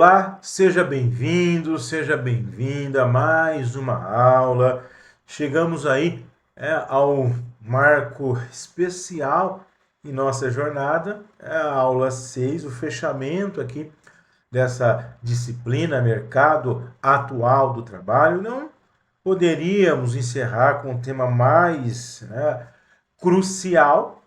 Olá, seja bem-vindo, seja bem-vinda a mais uma aula. Chegamos aí ao marco especial em nossa jornada, a aula 6, o fechamento aqui dessa disciplina Mercado Atual do Trabalho. Não poderíamos encerrar com um tema mais crucial,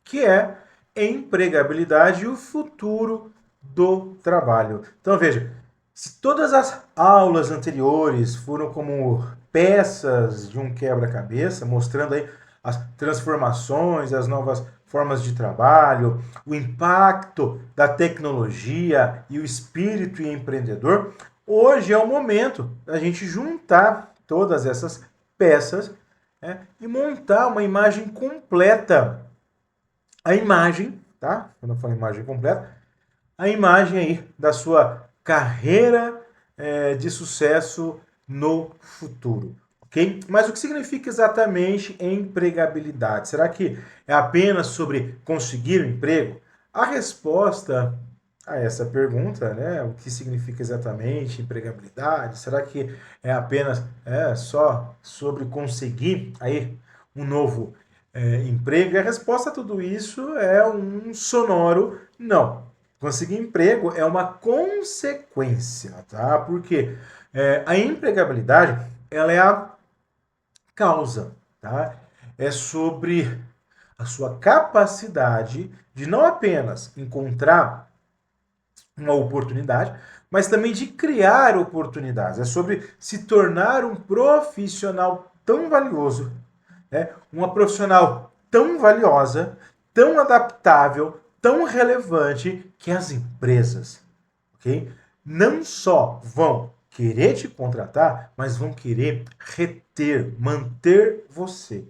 que é empregabilidade e o futuro do trabalho. Então veja, se todas as aulas anteriores foram como peças de um quebra-cabeça, mostrando aí as transformações, as novas formas de trabalho, o impacto da tecnologia e o espírito empreendedor, hoje é o momento da gente juntar todas essas peças e montar uma imagem completa. A imagem, tá? Quando eu falo imagem completa, a imagem aí da sua carreira de sucesso no futuro, ok? Mas o que significa exatamente empregabilidade? Será que é apenas sobre conseguir um emprego? A resposta a essa pergunta, né? O que significa exatamente empregabilidade? Será que é apenas só sobre conseguir aí um novo emprego? E a resposta a tudo isso é um sonoro não. Conseguir emprego é uma consequência, tá? Porque a empregabilidade, ela é a causa, tá? É sobre a sua capacidade de não apenas encontrar uma oportunidade, mas também de criar oportunidades. É sobre se tornar um profissional tão valioso, uma profissional tão valiosa, tão adaptável, tão relevante que as empresas, ok? Não só vão querer te contratar, mas vão querer reter, manter você,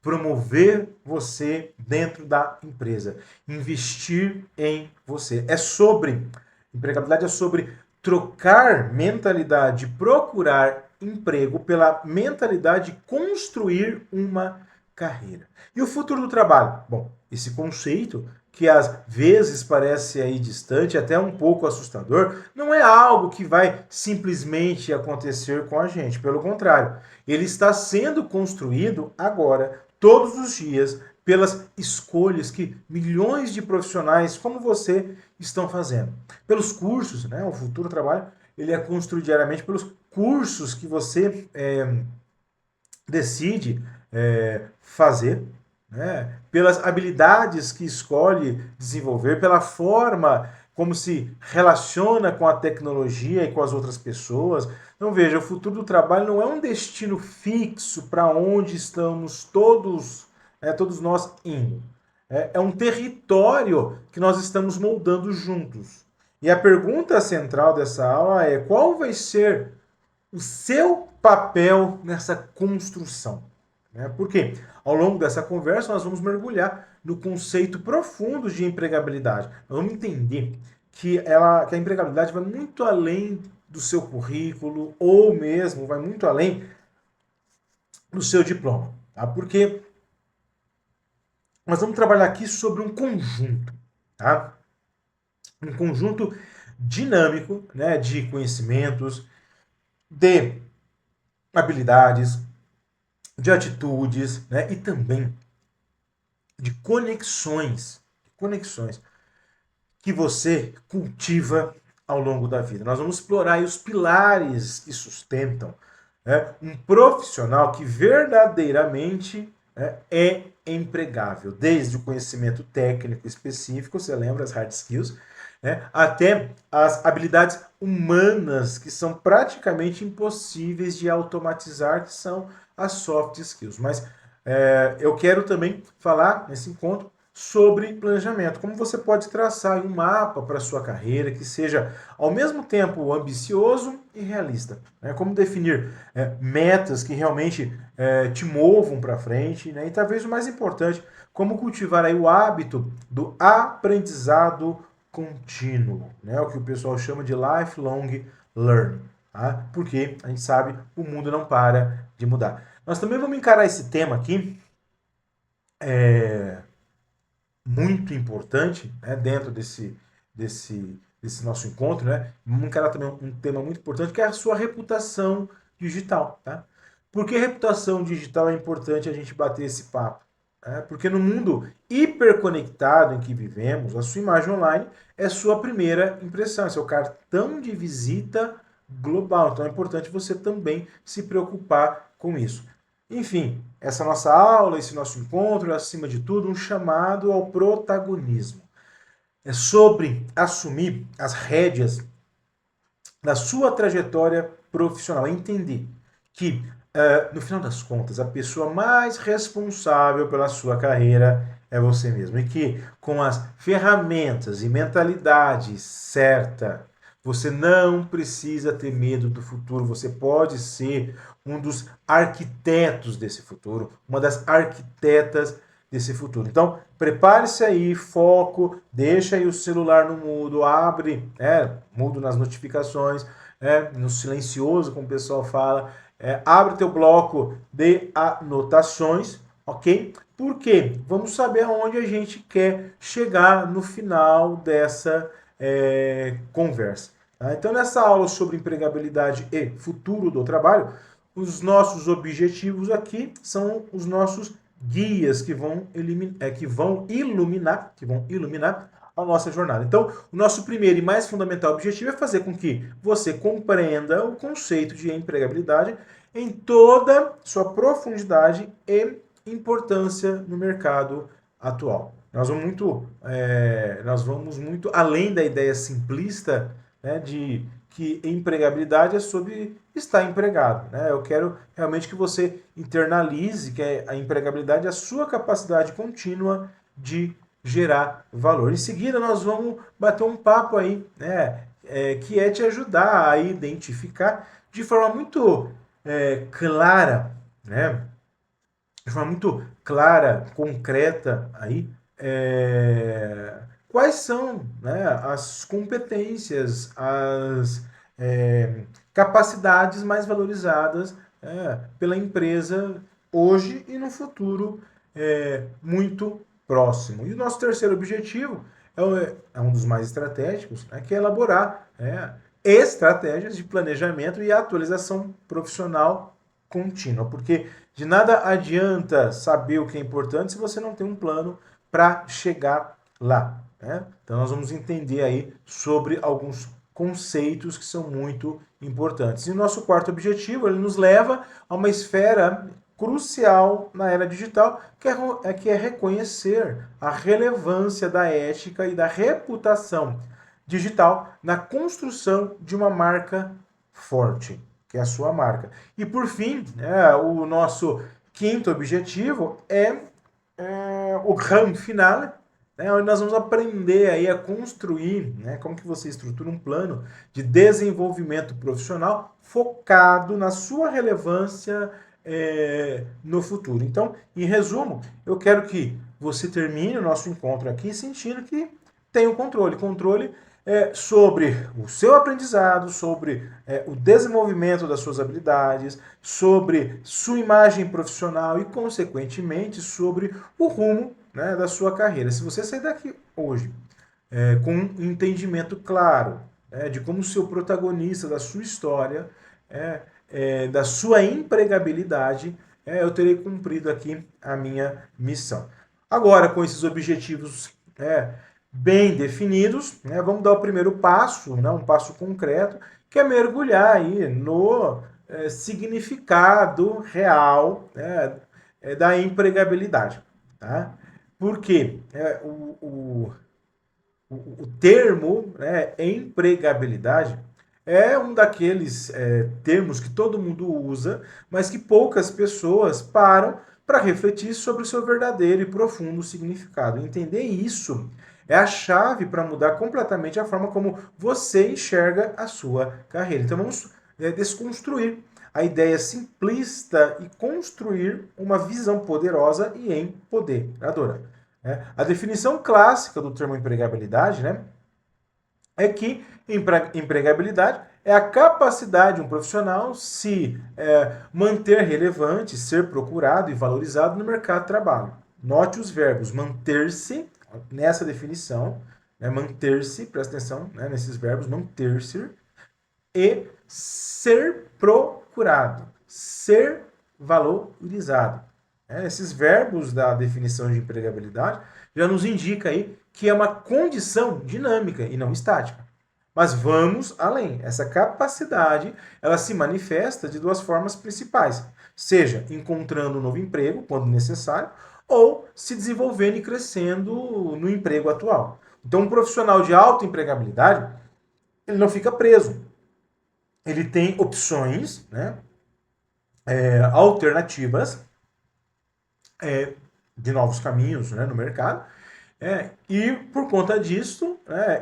promover você dentro da empresa, investir em você. É sobre empregabilidade, é sobre trocar mentalidade, procurar emprego pela mentalidade de construir uma carreira. E o futuro do trabalho? Bom, esse conceito que às vezes parece aí distante, até um pouco assustador, não é algo que vai simplesmente acontecer com a gente. Pelo contrário, ele está sendo construído agora, todos os dias, pelas escolhas que milhões de profissionais como você estão fazendo. Pelos cursos, né? O futuro trabalho, ele é construído diariamente pelos cursos que você decide fazer, né? Pelas habilidades que escolhe desenvolver, pela forma como se relaciona com a tecnologia e com as outras pessoas. Então veja, o futuro do trabalho não é um destino fixo para onde estamos todos nós indo. É um território que nós estamos moldando juntos. E a pergunta central dessa aula é: qual vai ser o seu papel nessa construção? Porque ao longo dessa conversa nós vamos mergulhar no conceito profundo de empregabilidade. Nós vamos entender que a empregabilidade vai muito além do seu currículo ou mesmo vai muito além do seu diploma. Tá? Porque nós vamos trabalhar aqui sobre um conjunto. Tá? Um conjunto dinâmico, né, de conhecimentos, de habilidades, de atitudes, né, e também de conexões que você cultiva ao longo da vida. Nós vamos explorar os pilares que sustentam um profissional que verdadeiramente é empregável, desde o conhecimento técnico específico, você lembra as hard skills, até as habilidades humanas que são praticamente impossíveis de automatizar, que são as soft skills. Mas eu quero também falar nesse encontro sobre planejamento. Como você pode traçar um mapa para a sua carreira que seja ao mesmo tempo ambicioso e realista. Como definir metas que realmente te movam para frente. E talvez o mais importante, como cultivar aí o hábito do aprendizado contínuo. O que o pessoal chama de lifelong learning. Tá? Porque a gente sabe o mundo não para de mudar. Nós também vamos encarar esse tema aqui muito importante dentro desse desse nosso encontro, né? Vamos encarar também um tema muito importante, que é a sua reputação digital, tá? Por que reputação digital é importante a gente bater esse papo? Porque no mundo hiperconectado em que vivemos, a sua imagem online é sua primeira impressão, é seu cartão de visita global. Então é importante você também se preocupar com isso. Enfim, essa nossa aula, esse nosso encontro é, acima de tudo, um chamado ao protagonismo. É sobre assumir as rédeas da sua trajetória profissional. Entender que, no final das contas, a pessoa mais responsável pela sua carreira é você mesmo. E que, com as ferramentas e mentalidade certa, você não precisa ter medo do futuro. Você pode ser um dos arquitetos desse futuro, uma das arquitetas desse futuro. Então, prepare-se aí, foco, deixa aí o celular no mudo, abre, mudo nas notificações, no silencioso, como o pessoal fala, abre teu bloco de anotações, ok? Porque vamos saber aonde a gente quer chegar no final dessa conversa. Tá? Então, nessa aula sobre empregabilidade e futuro do trabalho, os nossos objetivos aqui são os nossos guias que vão iluminar a nossa jornada. Então, o nosso primeiro e mais fundamental objetivo é fazer com que você compreenda o conceito de empregabilidade em toda sua profundidade e importância no mercado atual. Nós vamos muito além da ideia simplista, né, de que empregabilidade é sobre estar empregado. Né? Eu quero realmente que você internalize que a empregabilidade é a sua capacidade contínua de gerar valor. Em seguida, nós vamos bater um papo aí, né, que é te ajudar a identificar de forma muito clara, né, de forma muito clara, concreta aí, quais são, né, as competências, as capacidades mais valorizadas pela empresa hoje e no futuro muito próximo. E o nosso terceiro objetivo é um dos mais estratégicos, né, que é elaborar estratégias de planejamento e atualização profissional contínua, porque de nada adianta saber o que é importante se você não tem um plano para chegar lá. Né? Então nós vamos entender aí sobre alguns conceitos que são muito importantes. E o nosso quarto objetivo, ele nos leva a uma esfera crucial na era digital, que é reconhecer a relevância da ética e da reputação digital na construção de uma marca forte, que é a sua marca. E por fim, o nosso quinto objetivo é o grande finale, né, onde nós vamos aprender aí a construir, né, como que você estrutura um plano de desenvolvimento profissional focado na sua relevância no futuro. Então, em resumo, eu quero que você termine o nosso encontro aqui sentindo que tem o controle. Controle sobre o seu aprendizado, sobre o desenvolvimento das suas habilidades, sobre sua imagem profissional e, consequentemente, sobre o rumo, né, da sua carreira. Se você sair daqui hoje com um entendimento claro de como ser o protagonista da sua história, da sua empregabilidade, eu terei cumprido aqui a minha missão. Agora, com esses objetivos bem definidos, né, vamos dar o primeiro passo, né, um passo concreto, que é mergulhar aí no significado real, né, da empregabilidade. Tá? Porque o termo, né, empregabilidade é um daqueles termos que todo mundo usa, mas que poucas pessoas param para refletir sobre o seu verdadeiro e profundo significado. Entender isso é a chave para mudar completamente a forma como você enxerga a sua carreira. Então vamos desconstruir a ideia simplista e construir uma visão poderosa e empoderadora. A definição clássica do termo empregabilidade, né, é que empregabilidade é a capacidade de um profissional se manter relevante, ser procurado e valorizado no mercado de trabalho. Note os verbos manter-se nessa definição, né, manter-se, presta atenção, né, nesses verbos, manter-se, e ser procurado, ser valorizado. Esses verbos da definição de empregabilidade já nos indica aí que é uma condição dinâmica e não estática. Mas vamos além. Essa capacidade, ela se manifesta de duas formas principais. Seja encontrando um novo emprego, quando necessário, ou se desenvolvendo e crescendo no emprego atual. Então, um profissional de alta empregabilidade, ele não fica preso. Ele tem opções, né, alternativas, de novos caminhos, né, no mercado. E por conta disso,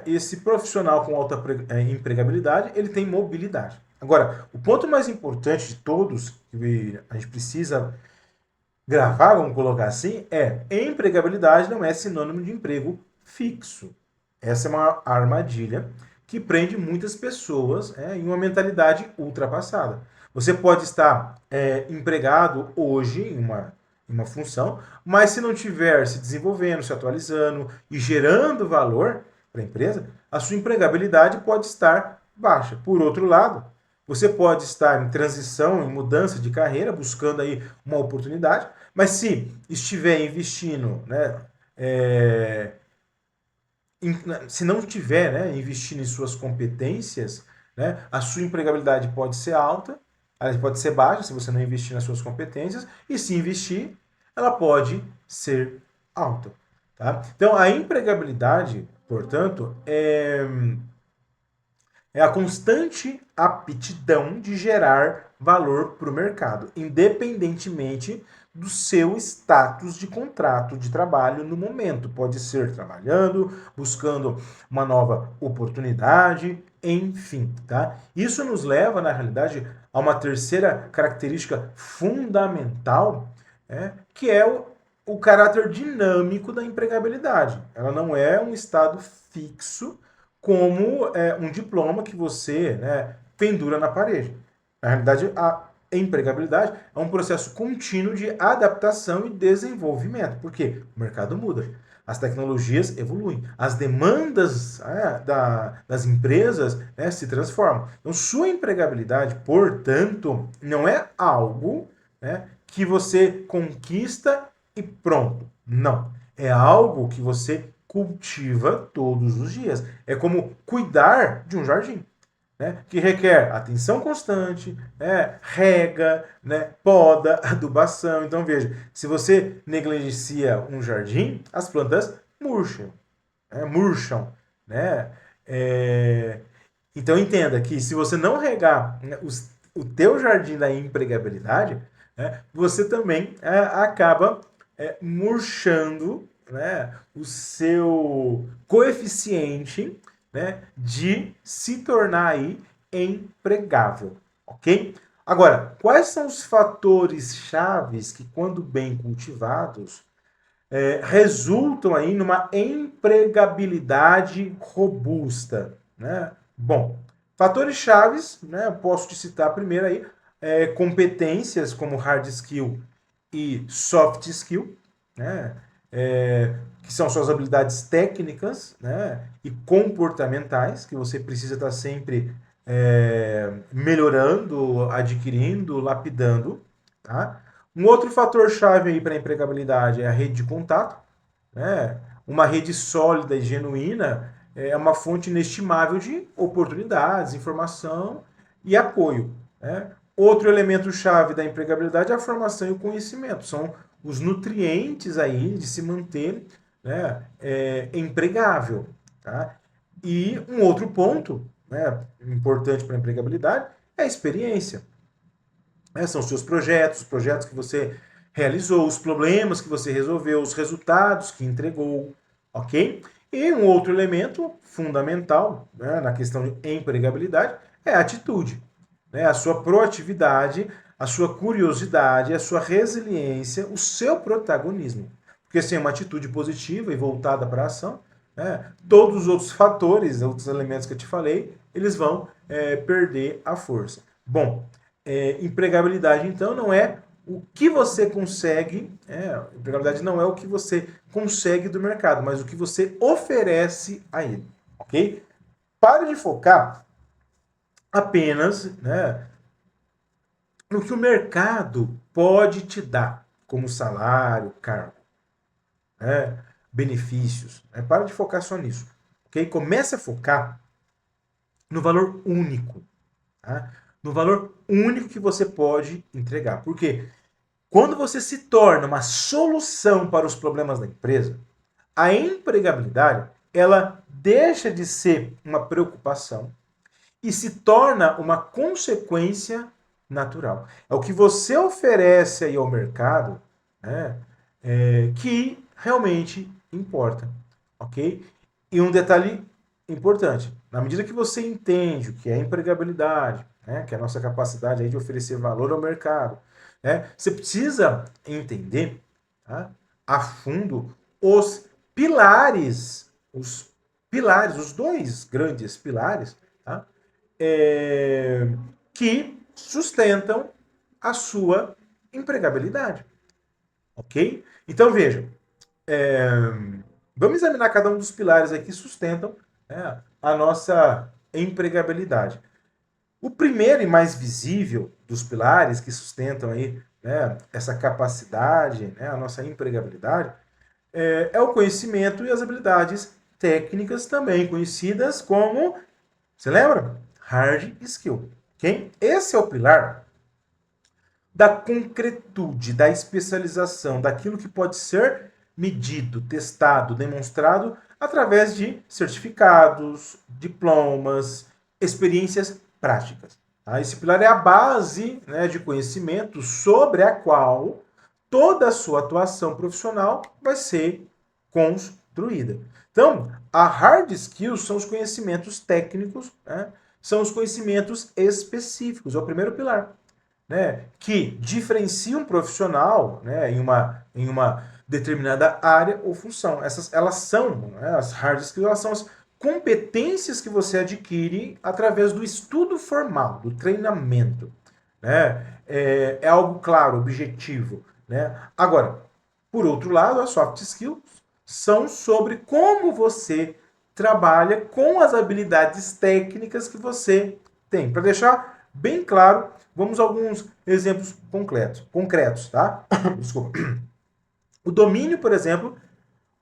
esse profissional com alta empregabilidade, ele tem mobilidade. Agora, o ponto mais importante de todos, que a gente precisa gravar, vamos colocar assim, empregabilidade não é sinônimo de emprego fixo. Essa é uma armadilha que prende muitas pessoas em uma mentalidade ultrapassada. Você pode estar empregado hoje em uma função, mas se não estiver se desenvolvendo, se atualizando e gerando valor para a empresa, a sua empregabilidade pode estar baixa. Por outro lado, você pode estar em transição, em mudança de carreira, buscando aí uma oportunidade, mas se estiver investindo, né, se não estiver, né, investindo em suas competências, né, a sua empregabilidade pode ser alta, ela pode ser baixa se você não investir nas suas competências, e se investir, ela pode ser alta. Tá? Então, a empregabilidade, portanto, é a constante aptidão de gerar valor para o mercado, independentemente do seu status de contrato de trabalho no momento. Pode ser trabalhando, buscando uma nova oportunidade, enfim, tá? Isso nos leva, na realidade, a uma terceira característica fundamental, que é o caráter dinâmico da empregabilidade. Ela não é um estado fixo como um diploma que você, né, pendura na parede. Na realidade, a empregabilidade é um processo contínuo de adaptação e desenvolvimento, porque o mercado muda, as tecnologias evoluem, as demandas das empresas, né, se transformam. Então, sua empregabilidade, portanto, não é algo, né, que você conquista e pronto. Não. É algo que você cultiva todos os dias. É como cuidar de um jardim, né, que requer atenção constante, rega, né, poda, adubação. Então veja, se você negligencia um jardim, as plantas murcham, né? Então entenda que se você não regar, né, o teu jardim da empregabilidade, né, você também acaba murchando, né, o seu coeficiente, né, de se tornar aí empregável, ok? Agora, quais são os fatores chaves que, quando bem cultivados, resultam aí numa empregabilidade robusta, né? Bom, fatores chaves, né? Eu posso te citar primeiro aí competências como hard skill e soft skill, né? Que são suas habilidades técnicas, né, e comportamentais, que você precisa estar sempre melhorando, adquirindo, lapidando. Tá? Um outro fator chave aí para a empregabilidade é a rede de contato. Né? Uma rede sólida e genuína é uma fonte inestimável de oportunidades, informação e apoio. Né? Outro elemento chave da empregabilidade é a formação e o conhecimento. São os nutrientes aí de se manter, né, empregável. Tá? E um outro ponto, né, importante para a empregabilidade é a experiência. São os seus projetos, os projetos que você realizou, os problemas que você resolveu, os resultados que entregou, ok? E um outro elemento fundamental, né, na questão de empregabilidade é a atitude, né? A sua proatividade, a sua curiosidade, a sua resiliência, o seu protagonismo. Porque sem uma atitude positiva e voltada para a ação, né, todos os outros fatores, outros elementos que eu te falei, eles vão perder a força. Bom, empregabilidade, então, não é o que você consegue, empregabilidade não é o que você consegue do mercado, mas o que você oferece a ele, ok? Pare de focar apenas, né, no que o mercado pode te dar, como salário, cargo, né, benefícios. Né? Para de focar só nisso, ok? Comece a focar no valor único, tá? No valor único que você pode entregar. Porque quando você se torna uma solução para os problemas da empresa, a empregabilidade ela deixa de ser uma preocupação e se torna uma consequência natural. É o que você oferece aí ao mercado, né, que realmente importa, ok? E um detalhe importante, na medida que você entende o que é empregabilidade, né, que é a nossa capacidade aí de oferecer valor ao mercado, né, você precisa entender, tá, a fundo os pilares, os dois grandes pilares, tá, é, que sustentam a sua empregabilidade, ok? Então veja, é, vamos examinar cada um dos pilares aqui que sustentam, né, a nossa empregabilidade. O primeiro e mais visível dos pilares que sustentam aí, né, essa capacidade, né, a nossa empregabilidade, é o conhecimento e as habilidades técnicas também conhecidas como, você lembra? Hard skill. Okay? Esse é o pilar da concretude, da especialização, daquilo que pode ser medido, testado, demonstrado através de certificados, diplomas, experiências práticas. Tá? Esse pilar é a base, né, de conhecimento sobre a qual toda a sua atuação profissional vai ser construída. Então, a hard skills são os conhecimentos técnicos, né, são os conhecimentos específicos, é o primeiro pilar, né, que diferencia um profissional, né, em uma determinada área ou função. Elas são, né, as hard skills, elas são as competências que você adquire através do estudo formal, do treinamento. Né? É algo claro, objetivo. Né? Agora, por outro lado, as soft skills são sobre como você trabalha com as habilidades técnicas que você tem. Para deixar bem claro, vamos a alguns exemplos concretos, tá? Desculpa. O domínio, por exemplo,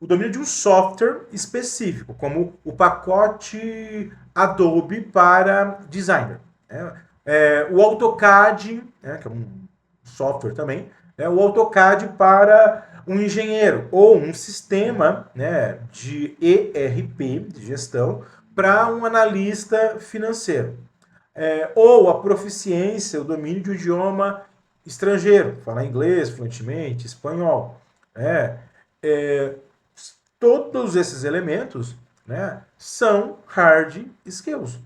o domínio de um software específico, como o pacote Adobe para designer. Né? O AutoCAD, né, que é um software também, né, o AutoCAD para um engenheiro, ou um sistema, né, de ERP, de gestão, para um analista financeiro. Ou a proficiência, o domínio de um idioma estrangeiro, falar inglês fluentemente, espanhol. É, é, todos esses elementos, né, são hard skills.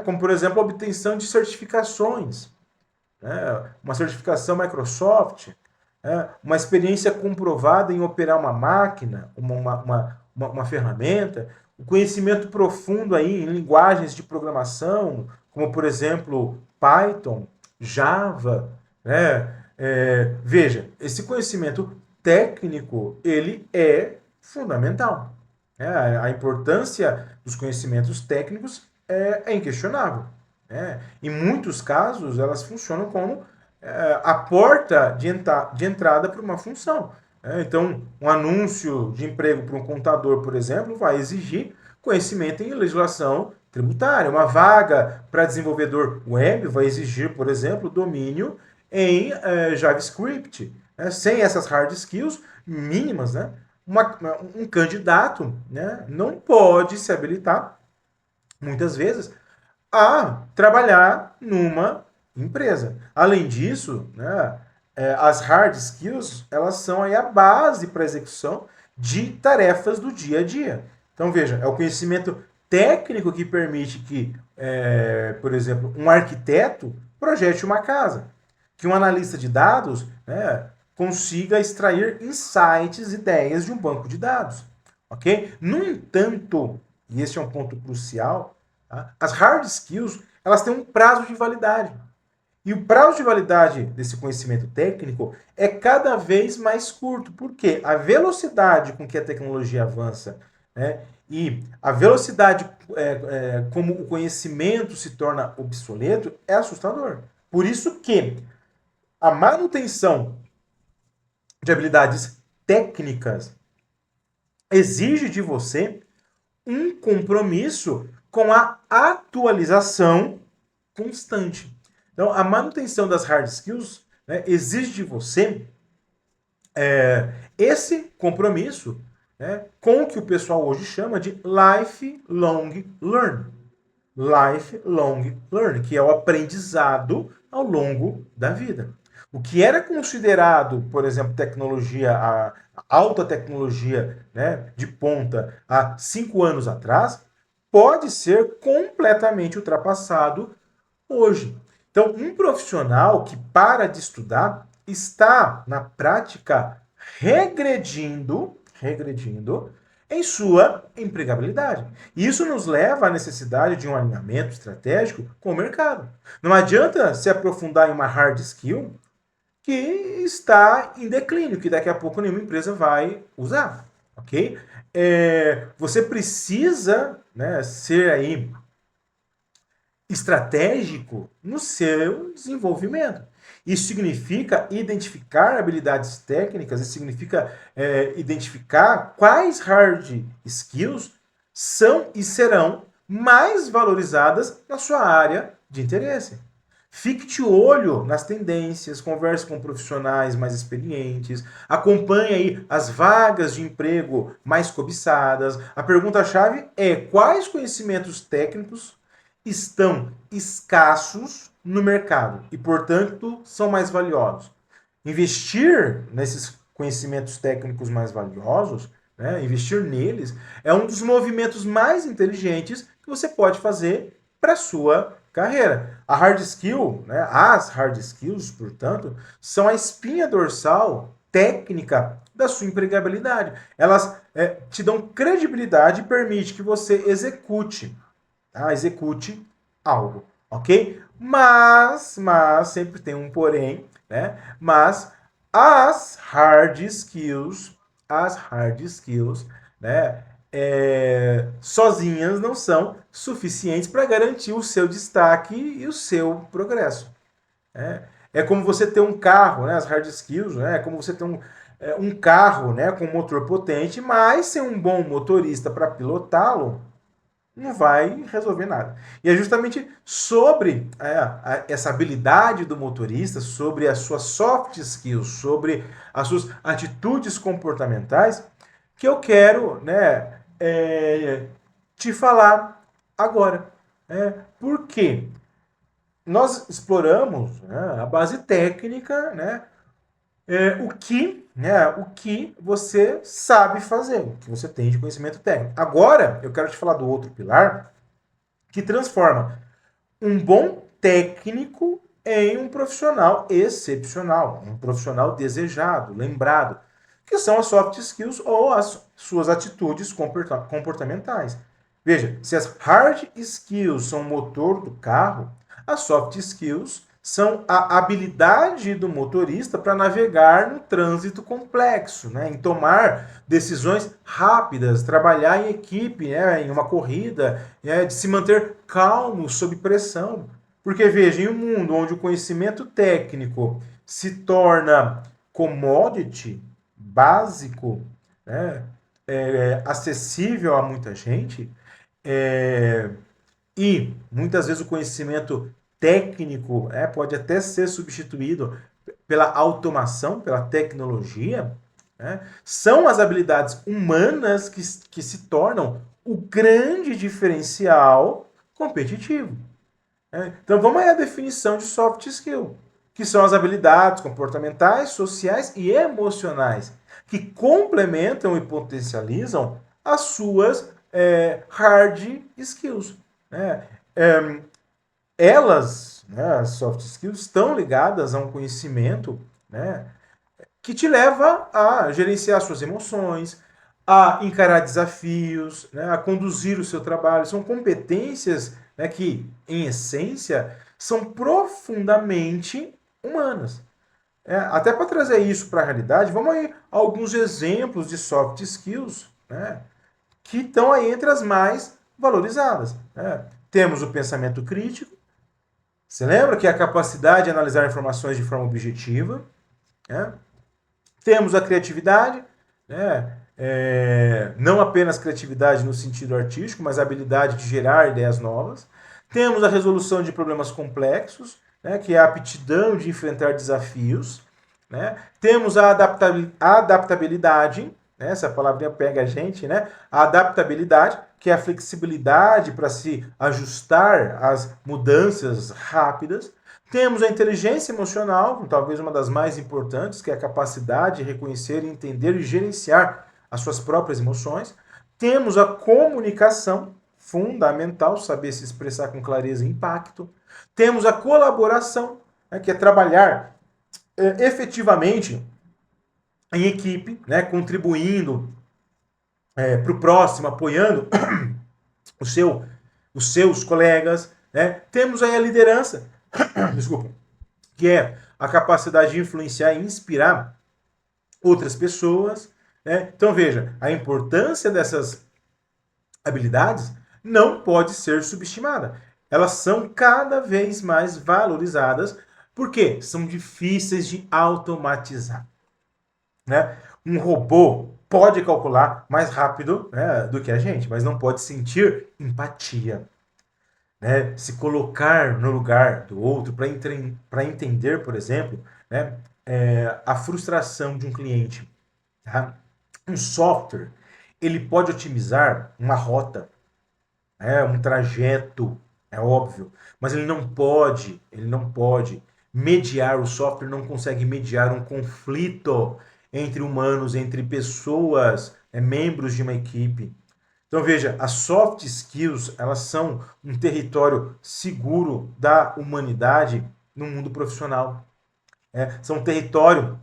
Como, por exemplo, a obtenção de certificações, né, uma certificação Microsoft, uma experiência comprovada em operar uma máquina, uma ferramenta, o conhecimento profundo aí em linguagens de programação, como, por exemplo, Python, Java. Né? Veja, esse conhecimento técnico, ele é fundamental. A importância dos conhecimentos técnicos é inquestionável. Em muitos casos, elas funcionam como a porta de entrada para uma função. Então, um anúncio de emprego para um contador, por exemplo, vai exigir conhecimento em legislação tributária. Uma vaga para desenvolvedor web vai exigir, por exemplo, domínio em JavaScript. Sem essas hard skills mínimas, né, um candidato, né, não pode se habilitar, muitas vezes, a trabalhar numa empresa. Além disso, né, as hard skills elas são aí a base para a execução de tarefas do dia a dia. Então veja, é o conhecimento técnico que permite que, por exemplo, um arquiteto projete uma casa, que um analista de dados, né, consiga extrair insights, ideias de um banco de dados, ok? No entanto, e esse é um ponto crucial, tá? As hard skills elas têm um prazo de validade. E o prazo de validade desse conhecimento técnico é cada vez mais curto. Por quê? A velocidade com que a tecnologia avança, né, e a velocidade como o conhecimento se torna obsoleto é assustador. Por isso que a manutenção de habilidades técnicas exige de você um compromisso com a atualização constante. Então, a manutenção das hard skills, né, exige de você esse compromisso, né, com o que o pessoal hoje chama de lifelong learning. Lifelong learning, que é o aprendizado ao longo da vida. O que era considerado, por exemplo, tecnologia, a alta tecnologia, né, de ponta há 5 anos atrás, pode ser completamente ultrapassado hoje. Então, um profissional que para de estudar está, na prática, regredindo em sua empregabilidade. E isso nos leva à necessidade de um alinhamento estratégico com o mercado. Não adianta se aprofundar em uma hard skill que está em declínio, que daqui a pouco nenhuma empresa vai usar, ok? Você precisa, né, ser aí estratégico no seu desenvolvimento. Isso significa identificar habilidades técnicas, isso significa identificar quais hard skills são e serão mais valorizadas na sua área de interesse. Fique de olho nas tendências, converse com profissionais mais experientes, acompanhe aí as vagas de emprego mais cobiçadas. A pergunta-chave é: quais conhecimentos técnicos estão escassos no mercado e, portanto, são mais valiosos? Investir nesses conhecimentos técnicos mais valiosos, né, investir neles, é um dos movimentos mais inteligentes que você pode fazer para a sua carreira. A hard skill, né, as hard skills, portanto, são a espinha dorsal técnica da sua empregabilidade. Elas te dão credibilidade e permite que você execute, tá? Execute algo, ok? Mas sempre tem um porém, né? Mas as hard skills, né? Sozinhas não são suficientes para garantir o seu destaque e o seu progresso. É como você ter um carro, né? As hard skills, né? É como você ter um carro, né? Com motor potente, mas sem um bom motorista para pilotá-lo, não vai resolver nada. E é justamente sobre essa habilidade do motorista, sobre as suas soft skills, sobre as suas atitudes comportamentais, que eu quero, né, te falar agora. Por quê? Nós exploramos, né, a base técnica, né, o que você sabe fazer, o que você tem de conhecimento técnico. Agora, eu quero te falar do outro pilar que transforma um bom técnico em um profissional excepcional, um profissional desejado, lembrado, que são as soft skills ou as suas atitudes comportamentais. Veja, se as hard skills são o motor do carro, as soft skills são a habilidade do motorista para navegar no trânsito complexo, né? Em tomar decisões rápidas, trabalhar em equipe, né? Em uma corrida, de se manter calmo sob pressão. Porque veja, em um mundo onde o conhecimento técnico se torna commodity, básico, né? Acessível a muita gente, e muitas vezes o conhecimento técnico pode até ser substituído pela automação, pela tecnologia, né? São as habilidades humanas que se tornam o grande diferencial competitivo. Então vamos aí à definição de soft skill, que são as habilidades comportamentais, sociais e emocionais, que complementam e potencializam as suas hard skills. Né? Elas, né, as soft skills, estão ligadas a um conhecimento, né, que te leva a gerenciar suas emoções, a encarar desafios, né, a conduzir o seu trabalho. São competências, né, que, em essência, são profundamente humanas. Até para trazer isso para a realidade, vamos aí a alguns exemplos de soft skills, né, que estão aí entre as mais valorizadas. Né? Temos o pensamento crítico. Você lembra que é a capacidade de analisar informações de forma objetiva. Né? Temos a criatividade, né? Não apenas criatividade no sentido artístico, mas a habilidade de gerar ideias novas. Temos a resolução de problemas complexos, né? Que é a aptidão de enfrentar desafios. Né? Temos a adaptabilidade, né? Essa palavrinha pega a gente, né? A adaptabilidade, que é a flexibilidade para se ajustar às mudanças rápidas. Temos a inteligência emocional, talvez uma das mais importantes, que é a capacidade de reconhecer, entender e gerenciar as suas próprias emoções. Temos a comunicação, fundamental, saber se expressar com clareza e impacto. Temos a colaboração, né, que é trabalhar efetivamente em equipe, né, contribuindo para o próximo, apoiando os seus colegas. Né? Temos aí a liderança, desculpa, que é a capacidade de influenciar e inspirar outras pessoas. Né? Então veja, a importância dessas habilidades não pode ser subestimada. Elas são cada vez mais valorizadas porque são difíceis de automatizar. Né? Um robô pode calcular mais rápido, né, do que a gente, mas não pode sentir empatia. Né? Se colocar no lugar do outro para entender, por exemplo, né, a frustração de um cliente. Tá? Um software, ele pode otimizar uma rota, um trajeto, é óbvio, mas ele não pode mediar, o software não consegue mediar um conflito entre humanos, entre pessoas, membros de uma equipe. Então veja, as soft skills, elas são um território seguro da humanidade no mundo profissional. São um território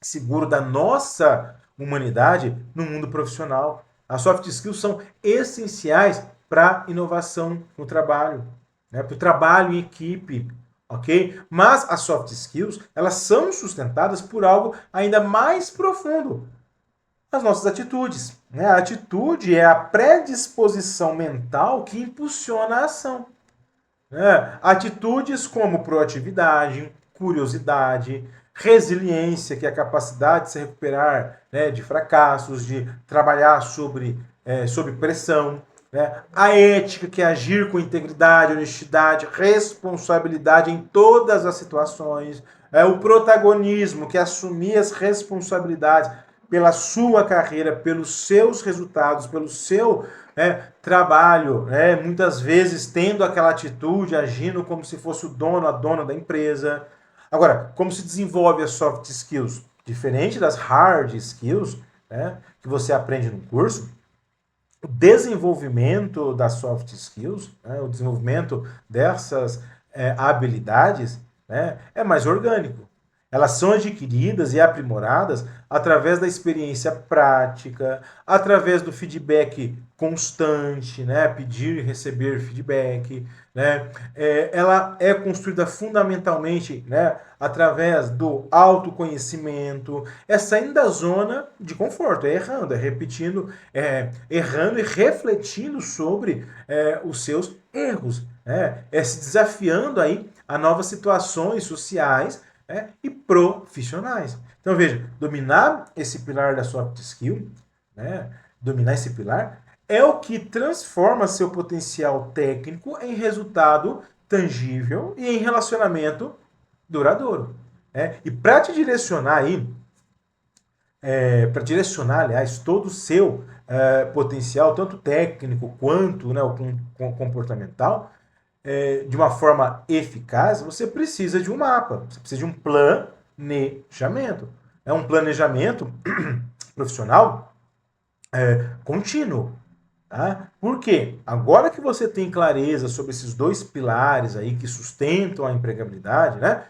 seguro da nossa humanidade no mundo profissional. As soft skills são essenciais para a inovação no trabalho, né? Para o trabalho em equipe, ok? Mas as soft skills, elas são sustentadas por algo ainda mais profundo, as nossas atitudes. Né? A atitude é a predisposição mental que impulsiona a ação. Né? Atitudes como proatividade, curiosidade, resiliência, que é a capacidade de se recuperar, né, de fracassos, de trabalhar sob pressão. Né? A ética, que é agir com integridade, honestidade, responsabilidade em todas as situações. O protagonismo, que é assumir as responsabilidades pela sua carreira, pelos seus resultados, pelo seu trabalho, muitas vezes tendo aquela atitude, agindo como se fosse o dono, a dona da empresa. Agora, como se desenvolve as soft skills? Diferente das hard skills, que você aprende no curso, o desenvolvimento das soft skills, o desenvolvimento dessas habilidades, é mais orgânico. Elas são adquiridas e aprimoradas através da experiência prática, através do feedback constante, né? Pedir e receber feedback. Né? Ela é construída fundamentalmente, né, através do autoconhecimento, saindo da zona de conforto, errando, repetindo, errando e refletindo sobre os seus erros. Se desafiando aí a novas situações sociais e profissionais. Então veja, dominar esse pilar da soft skill, dominar esse pilar, é o que transforma seu potencial técnico em resultado tangível e em relacionamento duradouro. E para te direcionar aí, aliás, todo o seu potencial, tanto técnico quanto, né, o comportamental, de uma forma eficaz, você precisa de um mapa, você precisa de um planejamento. É um planejamento profissional contínuo. Tá? Por quê? Agora que você tem clareza sobre esses dois pilares aí que sustentam a empregabilidade, né?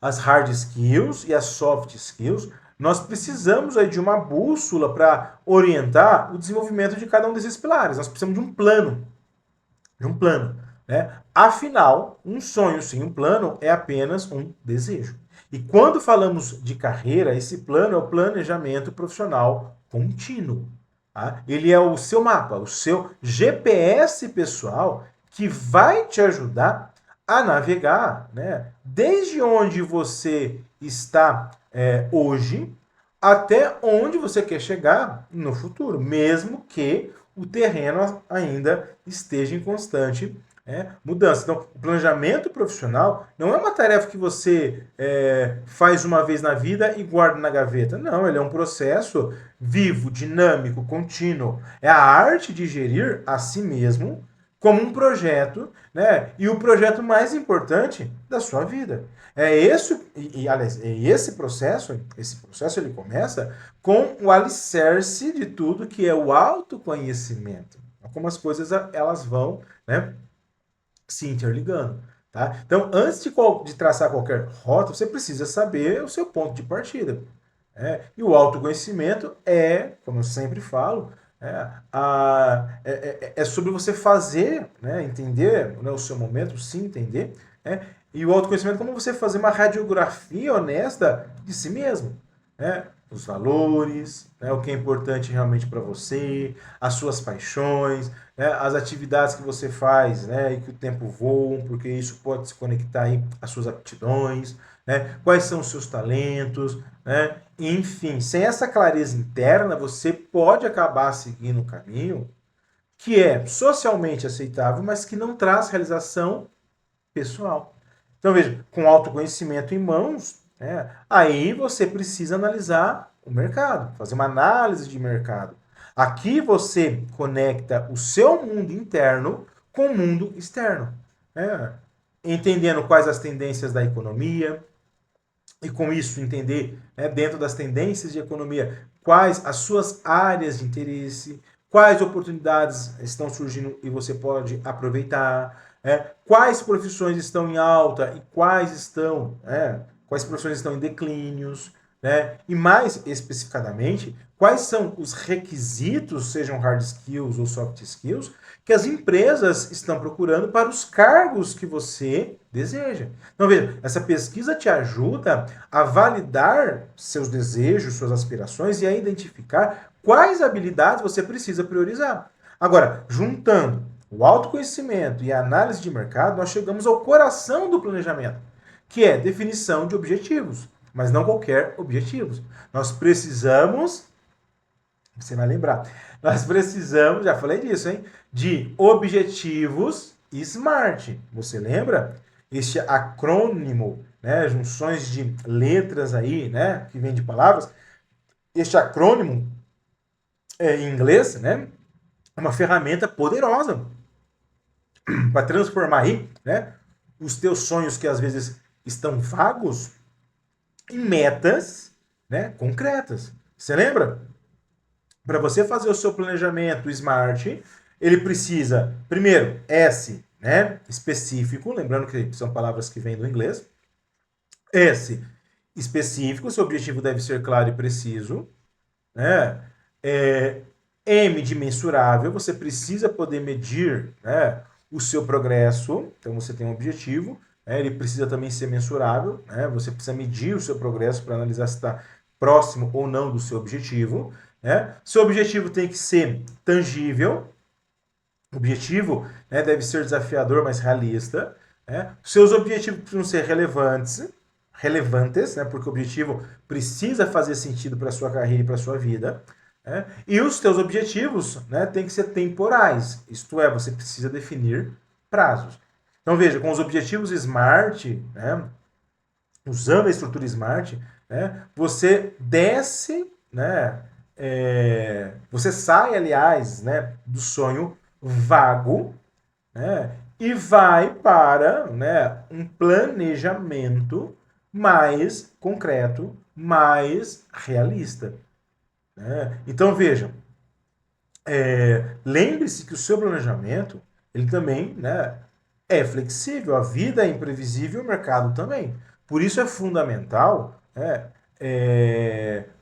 As hard skills e as soft skills, nós precisamos aí de uma bússola para orientar o desenvolvimento de cada um desses pilares. Nós precisamos de um plano. né? Afinal, um sonho sem um plano é apenas um desejo. E quando falamos de carreira, esse plano é o planejamento profissional contínuo. Tá? Ele é o seu mapa, o seu GPS pessoal que vai te ajudar a navegar, né? Desde onde você está hoje até onde você quer chegar no futuro, mesmo que o terreno ainda esteja em constante mudança. Então, o planejamento profissional não é uma tarefa que você faz uma vez na vida e guarda na gaveta. Não, ele é um processo vivo, dinâmico, contínuo. É a arte de gerir a si mesmo como um projeto, né? E o projeto mais importante da sua vida. Aliás, esse processo ele começa com o alicerce de tudo que é o autoconhecimento. Como as coisas elas vão, né, se interligando. Tá? Então, antes de traçar qualquer rota, você precisa saber o seu ponto de partida. E o autoconhecimento como eu sempre falo, é sobre você fazer, né, entender, né, o seu momento, se entender, e o autoconhecimento é como você fazer uma radiografia honesta de si mesmo. Né? Os valores, né, o que é importante realmente para você, as suas paixões, né, as atividades que você faz, né, e que o tempo voa, porque isso pode se conectar aí às suas aptidões, né, quais são os seus talentos, né, enfim, sem essa clareza interna, você pode acabar seguindo um caminho que é socialmente aceitável, mas que não traz realização pessoal. Então, veja, com autoconhecimento em mãos, aí você precisa analisar o mercado, fazer uma análise de mercado. Aqui você conecta o seu mundo interno com o mundo externo, entendendo quais as tendências da economia, e com isso entender, dentro das tendências de economia, quais as suas áreas de interesse, quais oportunidades estão surgindo e você pode aproveitar, quais profissões estão em alta e quais profissões estão em declínios, e mais especificadamente, quais são os requisitos, sejam hard skills ou soft skills, que as empresas estão procurando para os cargos que você deseja. Então, veja, essa pesquisa te ajuda a validar seus desejos, suas aspirações e a identificar quais habilidades você precisa priorizar. Agora, juntando o autoconhecimento e a análise de mercado, nós chegamos ao coração do planejamento, que é definição de objetivos, mas não qualquer objetivos. Nós precisamos, você vai lembrar, nós precisamos, já falei disso, hein, de objetivos SMART. Você lembra? Este acrônimo, né, junções de letras aí, né, que vem de palavras. Este acrônimo em inglês, né, é uma ferramenta poderosa para transformar aí, né, os teus sonhos que às vezes estão vagos em metas, né, concretas. Você lembra? Para você fazer o seu planejamento SMART, ele precisa, primeiro, S, né, específico, lembrando que são palavras que vêm do inglês. S, específico, seu objetivo deve ser claro e preciso. Né? M de mensurável, você precisa poder medir, né, o seu progresso. Então você tem um objetivo, ele precisa também ser mensurável, né? Você precisa medir o seu progresso para analisar se está próximo ou não do seu objetivo. Seu objetivo tem que ser tangível. O objetivo, deve ser desafiador, mas realista. Seus objetivos precisam ser relevantes, né, porque o objetivo precisa fazer sentido para a sua carreira e para a sua vida. E os teus objetivos, têm que ser temporais, isto é, você precisa definir prazos. Então veja, com os objetivos SMART, usando a estrutura SMART, você desce, você sai, aliás, do sonho vago, e vai para, um planejamento mais concreto, mais realista. Então veja, lembre-se que o seu planejamento ele também é flexível, a vida é imprevisível, o mercado também. Por isso é fundamental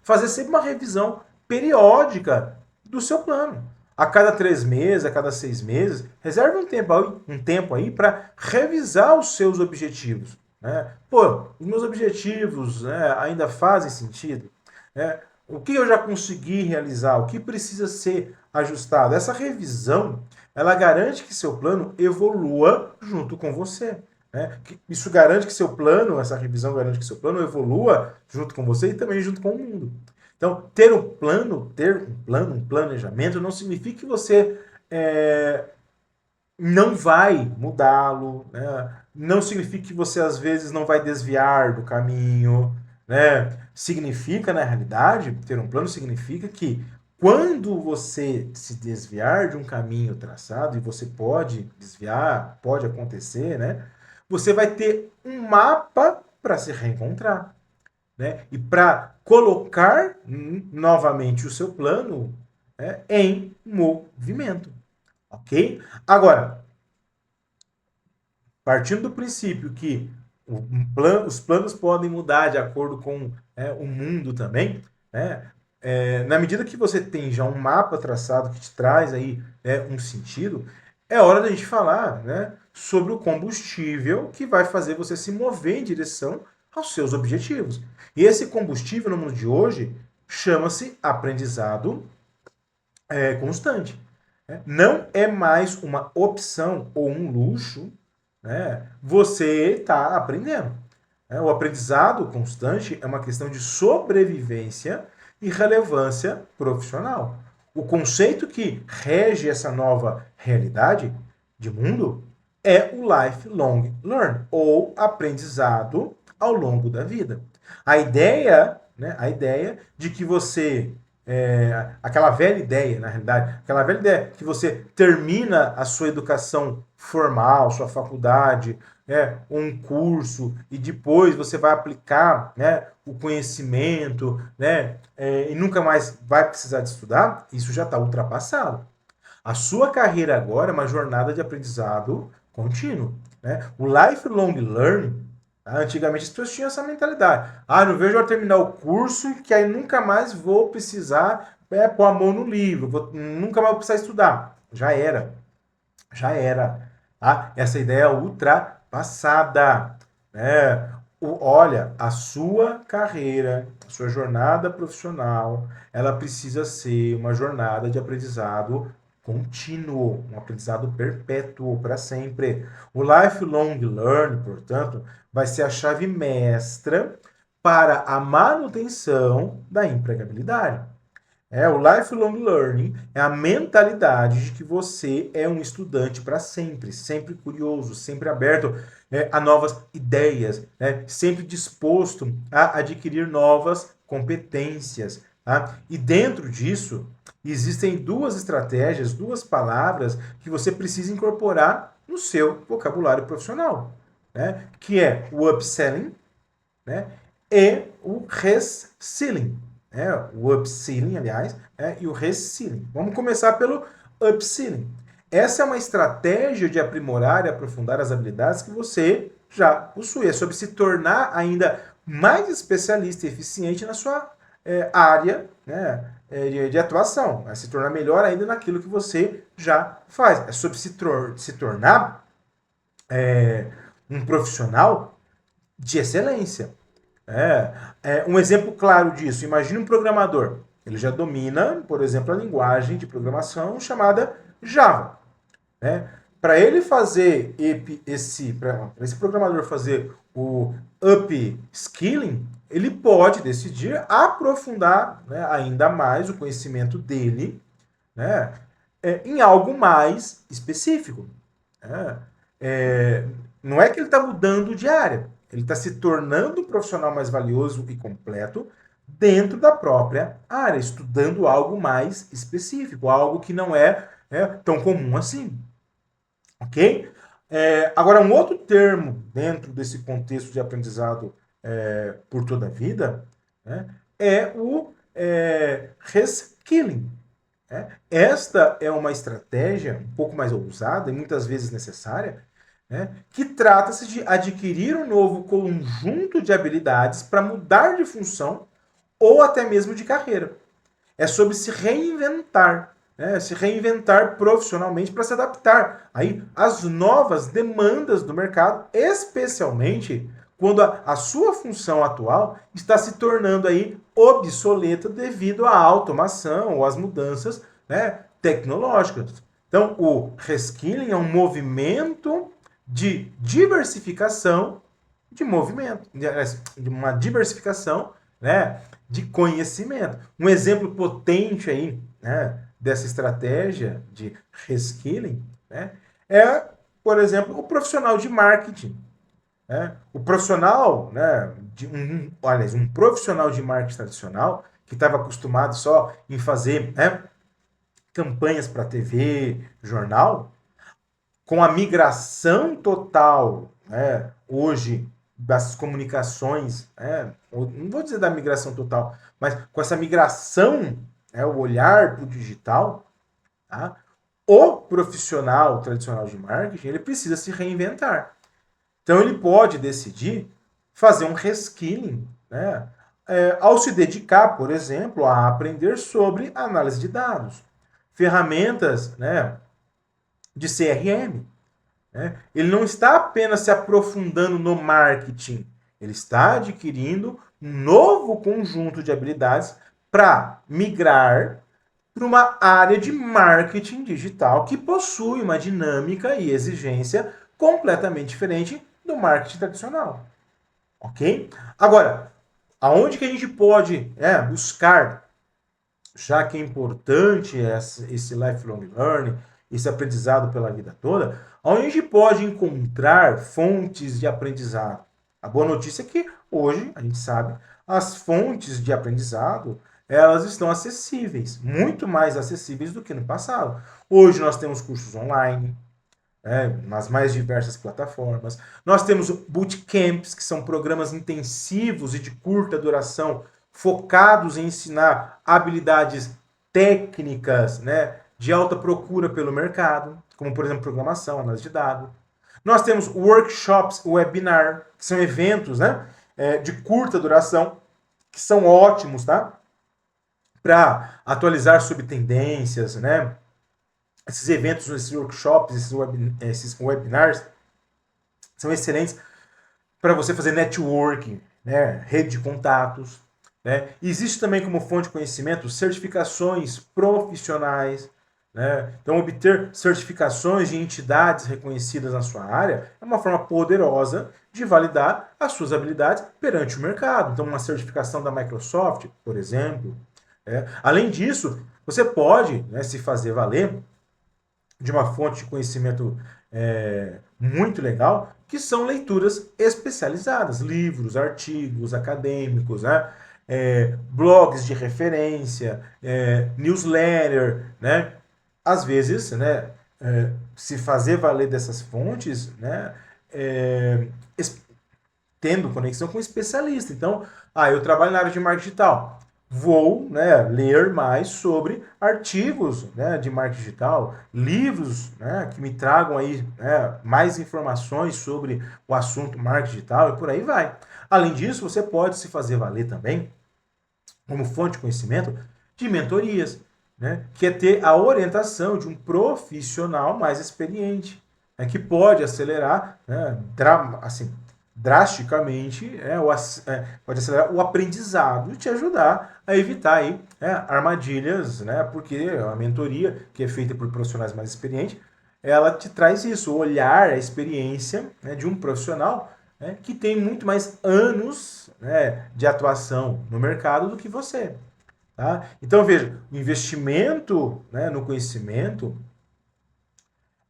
fazer sempre uma revisão periódica do seu plano. a cada 3 meses, a cada 6 meses, reserve um tempo aí para revisar os seus objetivos. Né? Pô, os meus objetivos, né, ainda fazem sentido? Né? O que eu já consegui realizar? O que precisa ser ajustado? Essa revisão, ela garante que seu plano evolua junto com você. Né? Isso garante que seu plano, essa revisão garante que seu plano evolua junto com você e também junto com o mundo. Então, ter um plano, um planejamento, não significa que você não vai mudá-lo, né? Não significa que você às vezes não vai desviar do caminho, né? Significa, na realidade, ter um plano significa que quando você se desviar de um caminho traçado, e você pode desviar, pode acontecer, né? Você vai ter um mapa para se reencontrar, né? E para colocar novamente o seu plano, né, em movimento, ok? Agora, partindo do princípio que os planos podem mudar de acordo com o mundo também, né? Na medida que você tem já um mapa traçado que te traz aí um sentido, é hora da gente falar, né, sobre o combustível que vai fazer você se mover em direção aos seus objetivos. E esse combustível no mundo de hoje chama-se aprendizado constante. Né? Não é mais uma opção ou um luxo, né, você está aprendendo. O aprendizado constante é uma questão de sobrevivência e relevância profissional. O conceito que rege essa nova realidade de mundo é o lifelong learning, ou aprendizado ao longo da vida. A ideia de que você aquela velha ideia, na realidade, aquela velha ideia que você termina a sua educação formal, sua faculdade, um curso, e depois você vai aplicar, né, o conhecimento, né, e nunca mais vai precisar de estudar, isso já está ultrapassado. A sua carreira agora é uma jornada de aprendizado contínuo. Né? O lifelong learning, antigamente as pessoas tinham essa mentalidade. Não vejo eu terminar o curso que aí nunca mais vou precisar pôr a mão no livro, nunca mais vou precisar estudar. Já era. Já era. Tá? Essa ideia é ultrapassada. Né? Olha, a sua carreira, a sua jornada profissional, ela precisa ser uma jornada de aprendizado contínuo, um aprendizado perpétuo para sempre. O lifelong learning, portanto, vai ser a chave mestra para a manutenção da empregabilidade. O lifelong learning é a mentalidade de que você é um estudante para sempre, sempre curioso, sempre aberto a novas ideias, né? Sempre disposto a adquirir novas competências. Tá? E dentro disso, existem duas estratégias, duas palavras que você precisa incorporar no seu vocabulário profissional, né? Que é o upselling, né? E o reskilling. O upskilling, aliás, e o reskilling. Vamos começar pelo upskilling. Essa é uma estratégia de aprimorar e aprofundar as habilidades que você já possui. É sobre se tornar ainda mais especialista e eficiente na sua área, né, de atuação. É se tornar melhor ainda naquilo que você já faz. É sobre se tornar um profissional de excelência. Um exemplo claro disso, imagine um programador. Ele já domina, por exemplo, a linguagem de programação chamada Java. Né? Para ele fazer para esse programador fazer o upskilling, ele pode decidir aprofundar, né, ainda mais o conhecimento dele, né, em algo mais específico. Não é que ele está mudando de área, ele está se tornando um profissional mais valioso e completo dentro da própria área, estudando algo mais específico, algo que não é tão comum assim. Ok? Agora, um outro termo dentro desse contexto de aprendizado por toda a vida, né, é o reskilling. Esta é uma estratégia um pouco mais ousada e muitas vezes necessária, né, que trata-se de adquirir um novo conjunto de habilidades para mudar de função ou até mesmo de carreira. É sobre se reinventar, né, se reinventar profissionalmente para se adaptar aí às novas demandas do mercado, especialmente quando a sua função atual está se tornando aí obsoleta devido à automação ou às mudanças, né, tecnológicas. Então, o reskilling é um movimento de diversificação de movimento, de uma diversificação, né, de conhecimento. Um exemplo potente aí, né, dessa estratégia de reskilling, né, é, por exemplo, o profissional de marketing. Né? O profissional, né, aliás, um profissional de marketing tradicional que estava acostumado só em fazer, né, campanhas para TV, jornal, com a migração total, né, hoje das comunicações, né, não vou dizer da migração total, mas com essa migração, né, o olhar para o digital, tá? O profissional tradicional de marketing ele precisa se reinventar. Então ele pode decidir fazer um reskilling, né, ao se dedicar, por exemplo, a aprender sobre análise de dados, ferramentas, né, de CRM. Né? Ele não está apenas se aprofundando no marketing, ele está adquirindo um novo conjunto de habilidades para migrar para uma área de marketing digital que possui uma dinâmica e exigência completamente diferente do marketing tradicional. Ok? Agora, aonde que a gente pode buscar, já que é importante esse lifelong learning, esse aprendizado pela vida toda, onde a gente pode encontrar fontes de aprendizado? A boa notícia é que hoje, a gente sabe, as fontes de aprendizado, elas estão acessíveis, muito mais acessíveis do que no passado. Hoje nós temos cursos online, nas mais diversas plataformas. Nós temos bootcamps, que são programas intensivos e de curta duração, focados em ensinar habilidades técnicas, né, de alta procura pelo mercado, como por exemplo programação, análise de dados. Nós temos workshops, webinar, que são eventos, né, de curta duração, que são ótimos, tá? Para atualizar sobre tendências, né? Esses eventos, esses workshops, esses webinars são excelentes para você fazer networking, né? Rede de contatos. Né? Existe também como fonte de conhecimento certificações profissionais. Né? Então, obter certificações de entidades reconhecidas na sua área é uma forma poderosa de validar as suas habilidades perante o mercado. Então, uma certificação da Microsoft, por exemplo. Além disso, você pode, né, se fazer valer de uma fonte de conhecimento muito legal, que são leituras especializadas, livros, artigos acadêmicos, né? Blogs de referência, newsletter, né? Às vezes, né, se fazer valer dessas fontes, né, tendo conexão com um especialista. Então, eu trabalho na área de marketing digital. Vou, né, ler mais sobre artigos, né, de marketing digital, livros, né, que me tragam aí, né, mais informações sobre o assunto marketing digital e por aí vai. Além disso, você pode se fazer valer também como fonte de conhecimento de mentorias, né, que é ter a orientação de um profissional mais experiente, né, que pode acelerar, né, assim, drasticamente, pode acelerar o aprendizado e te ajudar a evitar aí, armadilhas, né, porque a mentoria, que é feita por profissionais mais experientes, ela te traz isso, o olhar, a experiência, né, de um profissional, né, que tem muito mais anos, né, de atuação no mercado do que você. Tá? Então, veja, o investimento, né, no conhecimento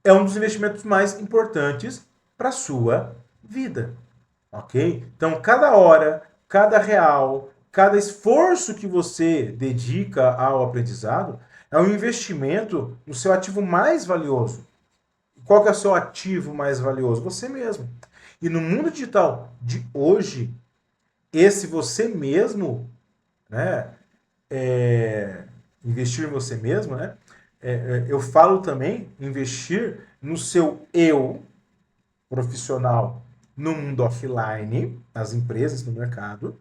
é um dos investimentos mais importantes para a sua vida. Ok? Então, cada hora, cada real, cada esforço que você dedica ao aprendizado é um investimento no seu ativo mais valioso. Qual que é o seu ativo mais valioso? Você mesmo. E no mundo digital de hoje, esse você mesmo, né, investir em você mesmo, né, eu falo também investir no seu eu profissional no mundo offline, nas empresas, no mercado.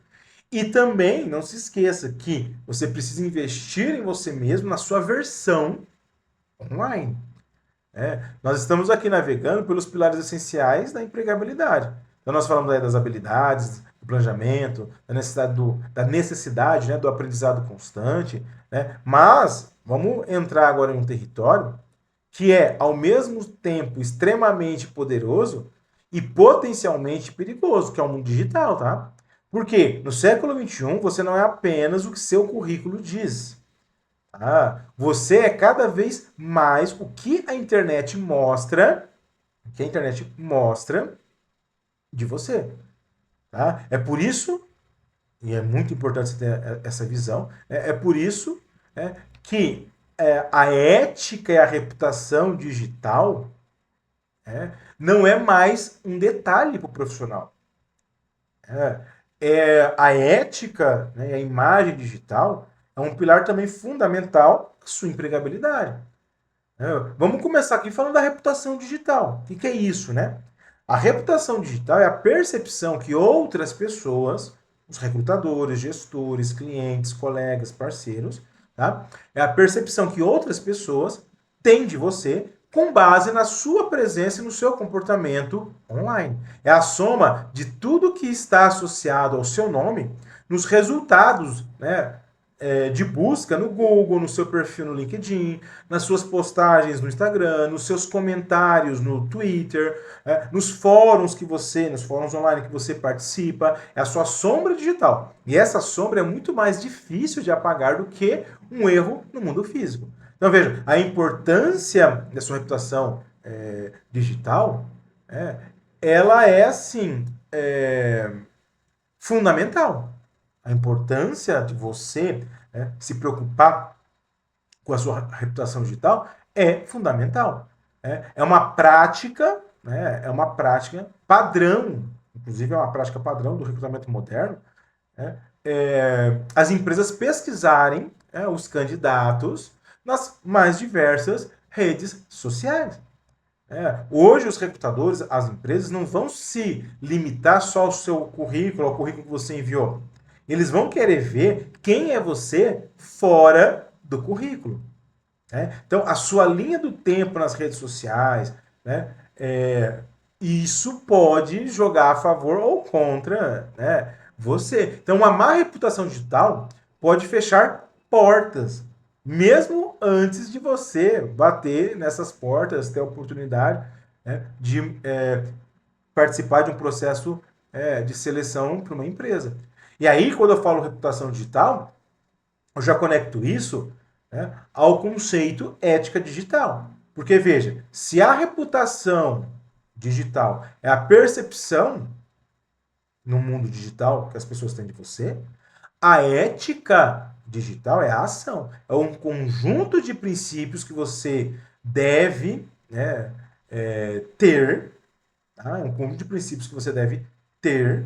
E também, não se esqueça que você precisa investir em você mesmo, na sua versão online. Nós estamos aqui navegando pelos pilares essenciais da empregabilidade. Então, nós falamos aí das habilidades, do planejamento, da necessidade, né, do aprendizado constante, né? Mas vamos entrar agora em um território que é, ao mesmo tempo, extremamente poderoso e potencialmente perigoso, que é o mundo digital, tá? Porque no século XXI você não é apenas o que seu currículo diz. Você é cada vez mais o que a internet mostra, de você. Tá? É por isso, e é muito importante você ter essa visão, é por isso que a ética e a reputação digital não é mais um detalhe para o profissional. A ética, né, a imagem digital é um pilar também fundamental da sua empregabilidade. Vamos começar aqui falando da reputação digital. O que é isso, né? A reputação digital é a percepção que outras pessoas, os recrutadores, gestores, clientes, colegas, parceiros, tá? É a percepção que outras pessoas têm de você com base na sua presença e no seu comportamento online. É a soma de tudo que está associado ao seu nome nos resultados, né, de busca no Google, no seu perfil no LinkedIn, nas suas postagens no Instagram, nos seus comentários no Twitter, nos fóruns online que você participa, é a sua sombra digital. E essa sombra é muito mais difícil de apagar do que um erro no mundo físico. Então veja, a importância da sua reputação digital, ela é assim fundamental. A importância de você se preocupar com a sua reputação digital é fundamental. É uma prática, né, é uma prática padrão, inclusive é uma prática padrão do recrutamento moderno, as empresas pesquisarem os candidatos nas mais diversas redes sociais. Hoje os recrutadores, as empresas, não vão se limitar só ao seu currículo, ao currículo que você enviou. Eles vão querer ver quem é você fora do currículo. Então, a sua linha do tempo nas redes sociais, né, isso pode jogar a favor ou contra, né, você. Então, uma má reputação digital pode fechar portas, mesmo antes de você bater nessas portas, ter a oportunidade, né, de participar de um processo de seleção para uma empresa. E aí, quando eu falo reputação digital, eu já conecto isso, né, ao conceito ética digital. Porque, veja, se a reputação digital é a percepção no mundo digital que as pessoas têm de você, a ética digital é a ação. É um conjunto de princípios que você deve, né, ter, tá? É um conjunto de princípios que você deve ter,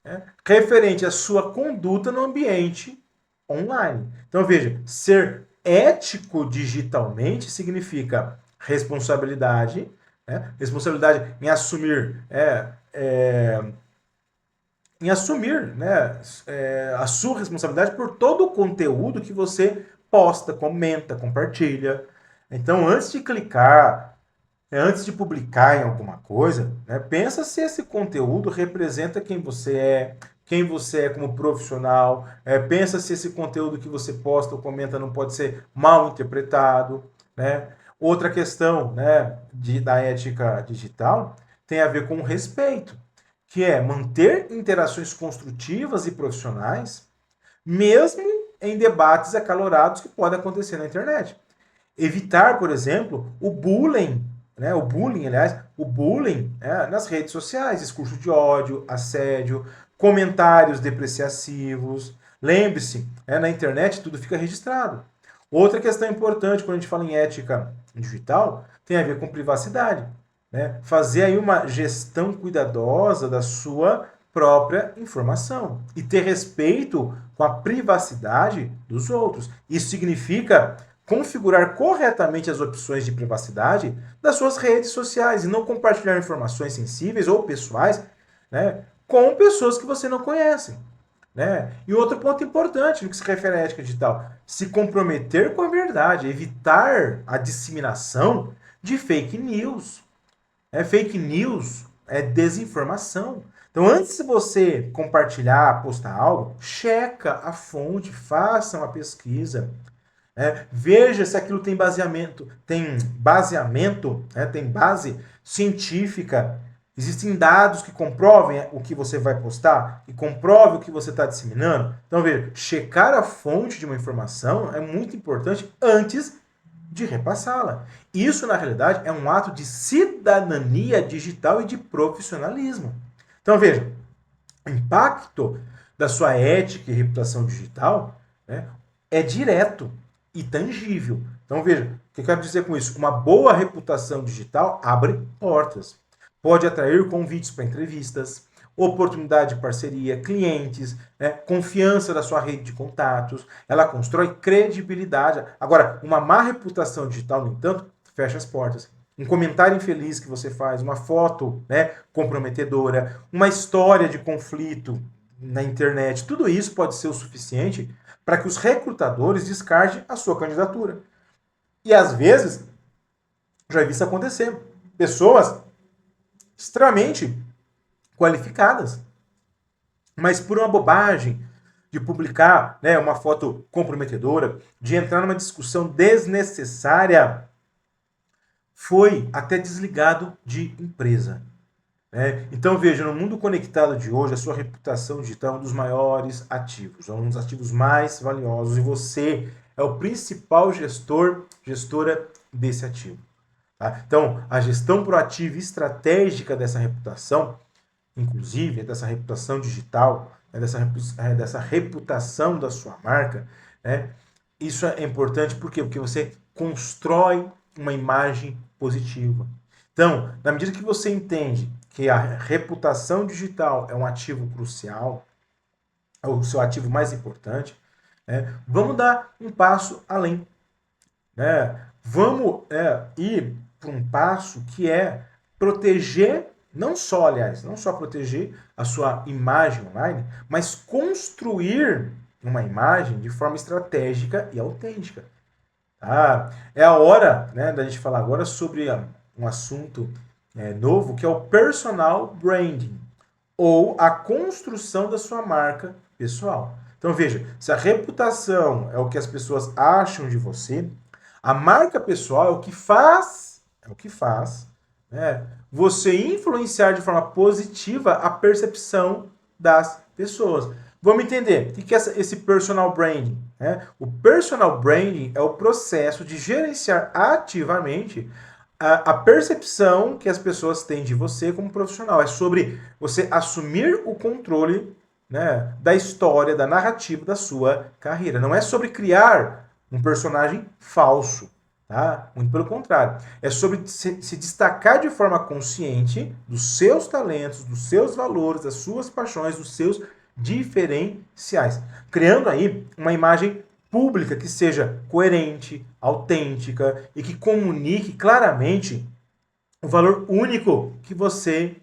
né, referente à sua conduta no ambiente online. Então, veja, ser ético digitalmente significa responsabilidade, né? Responsabilidade em assumir, né, a sua responsabilidade por todo o conteúdo que você posta, comenta, compartilha. Então, antes de clicar, antes de publicar em alguma coisa, né, pensa se esse conteúdo representa quem você é como profissional, pensa se esse conteúdo que você posta ou comenta não pode ser mal interpretado, né? Outra questão, né, da ética digital tem a ver com o respeito, que é manter interações construtivas e profissionais, mesmo em debates acalorados que podem acontecer na internet. Evitar, por exemplo, o bullying, né? O bullying nas redes sociais, discurso de ódio, assédio, comentários depreciativos. Lembre-se, na internet tudo fica registrado. Outra questão importante quando a gente fala em ética digital tem a ver com privacidade, né? Fazer aí uma gestão cuidadosa da sua própria informação e ter respeito com a privacidade dos outros. Isso significa configurar corretamente as opções de privacidade das suas redes sociais e não compartilhar informações sensíveis ou pessoais, né, com pessoas que você não conhece. né? E outro ponto importante no que se refere à ética digital, se comprometer com a verdade, evitar a disseminação de fake news. Fake news é desinformação. Então, antes de você compartilhar, postar algo, checa a fonte, faça uma pesquisa. Veja se aquilo tem base científica. Existem dados que comprovem o que você vai postar e comprovem o que você está disseminando. Então, veja, checar a fonte de uma informação é muito importante antes de repassá-la. Isso, na realidade, é um ato de cidadania digital e de profissionalismo. Então, veja, o impacto da sua ética e reputação digital, né, é direto e tangível. Então, veja, o que eu quero dizer com isso? Uma boa reputação digital abre portas. Pode atrair convites para entrevistas, oportunidade de parceria, clientes, né, confiança da sua rede de contatos. Ela constrói credibilidade. Agora, uma má reputação digital, no entanto, fecha as portas. Um comentário infeliz que você faz, uma foto, né, comprometedora, uma história de conflito na internet, tudo isso pode ser o suficiente para que os recrutadores descartem a sua candidatura. E às vezes, já vi isso acontecer. Pessoas extremamente qualificadas, mas por uma bobagem de publicar, né, uma foto comprometedora, de entrar numa discussão desnecessária, foi até desligado de empresa. Então veja, no mundo conectado de hoje, a sua reputação digital é um dos maiores ativos, é um dos ativos mais valiosos, e você é o principal gestora desse ativo. Tá? Então, a gestão proativa e estratégica dessa reputação, inclusive dessa reputação digital, né, dessa reputação da sua marca, né, isso é importante por quê? Porque você constrói uma imagem positiva. Então, na medida que você entende que a reputação digital é um ativo crucial, é o seu ativo mais importante, vamos dar um passo além. Vamos ir para um passo que é proteger, não só proteger a sua imagem online, mas construir uma imagem de forma estratégica e autêntica. Tá? É a hora, né, da gente falar agora sobre um assunto novo, que é o personal branding, ou a construção da sua marca pessoal. Então veja, se a reputação é o que as pessoas acham de você, a marca pessoal é o que faz, né, você influenciar de forma positiva a percepção das pessoas. Vamos entender o que é esse personal branding? O personal branding é o processo de gerenciar ativamente a percepção que as pessoas têm de você como profissional. É sobre você assumir o controle, né, da história, da narrativa da sua carreira. Não é sobre criar um personagem falso. Tá? Muito pelo contrário. É sobre se destacar de forma consciente dos seus talentos, dos seus valores, das suas paixões, dos seus diferenciais. Criando aí uma imagem pública que seja coerente, autêntica e que comunique claramente o valor único que você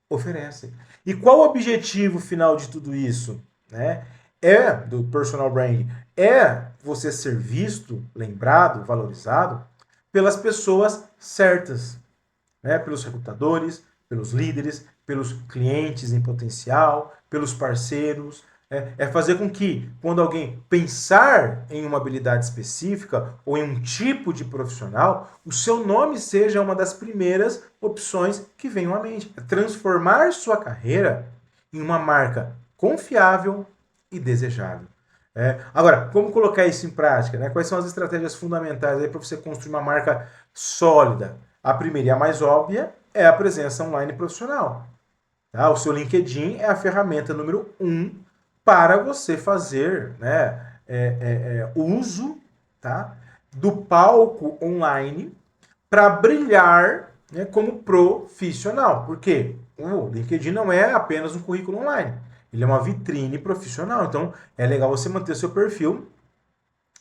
oferece. E qual o objetivo final de tudo isso? Do personal branding? É você ser visto, lembrado, valorizado pelas pessoas certas, pelos recrutadores, pelos líderes, pelos clientes em potencial, pelos parceiros. É fazer com que, quando alguém pensar em uma habilidade específica ou em um tipo de profissional, o seu nome seja uma das primeiras opções que venham à mente. É transformar sua carreira em uma marca confiável e desejável. Agora, como colocar isso em prática? Quais são as estratégias fundamentais para você construir uma marca sólida? A primeira e a mais óbvia é a presença online profissional. Tá? O seu LinkedIn é a ferramenta número 1 para você fazer uso, tá, do palco online para brilhar, como profissional. Por quê? O LinkedIn não é apenas um currículo online. Ele é uma vitrine profissional. Então, é legal você manter seu perfil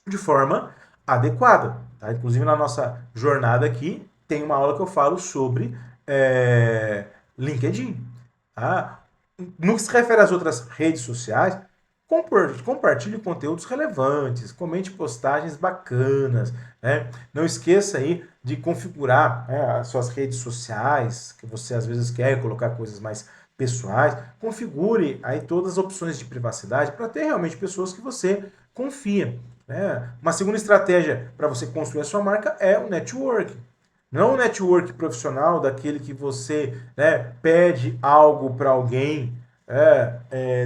de forma adequada. Tá? Inclusive, na nossa jornada aqui, tem uma aula que eu falo sobre LinkedIn. Tá? No que se refere às outras redes sociais, Compartilhe conteúdos relevantes, comente postagens bacanas, né? Não esqueça aí de configurar, né, as suas redes sociais, que você às vezes quer colocar coisas mais pessoais. Configure aí todas as opções de privacidade para ter realmente pessoas que você confia, né? Uma segunda estratégia para você construir a sua marca é o network. Não o network profissional daquele que você, né, pede algo para alguém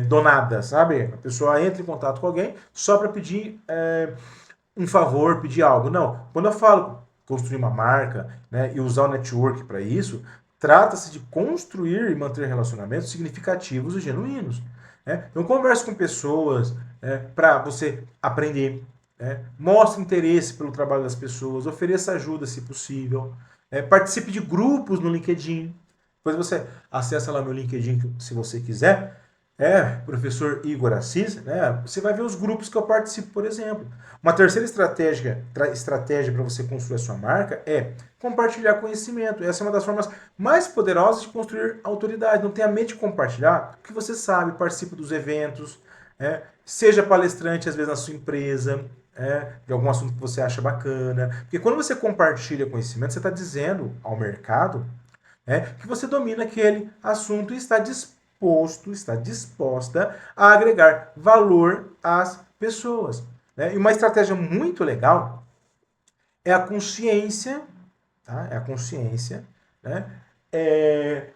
do nada, sabe? A pessoa entra em contato com alguém só para pedir um favor, pedir algo. Não. Quando eu falo construir uma marca, né, e usar o network para isso, trata-se de construir e manter relacionamentos significativos e genuínos. Né? Então, converse com pessoas para você aprender. Mostre interesse pelo trabalho das pessoas, ofereça ajuda se possível, participe de grupos no LinkedIn. Depois você acessa lá meu LinkedIn se você quiser. Professor Igor Assis, né? Você vai ver os grupos que eu participo, por exemplo. Uma terceira estratégia para você construir a sua marca é compartilhar conhecimento. Essa é uma das formas mais poderosas de construir autoridade. Não tenha medo de compartilhar o que você sabe, participe dos eventos, seja palestrante às vezes na sua empresa, de algum assunto que você acha bacana. Porque quando você compartilha conhecimento, você está dizendo ao mercado que você domina aquele assunto e está disposta a agregar valor às pessoas. Né? E uma estratégia muito legal é a consciência, tá? É a consciência, né?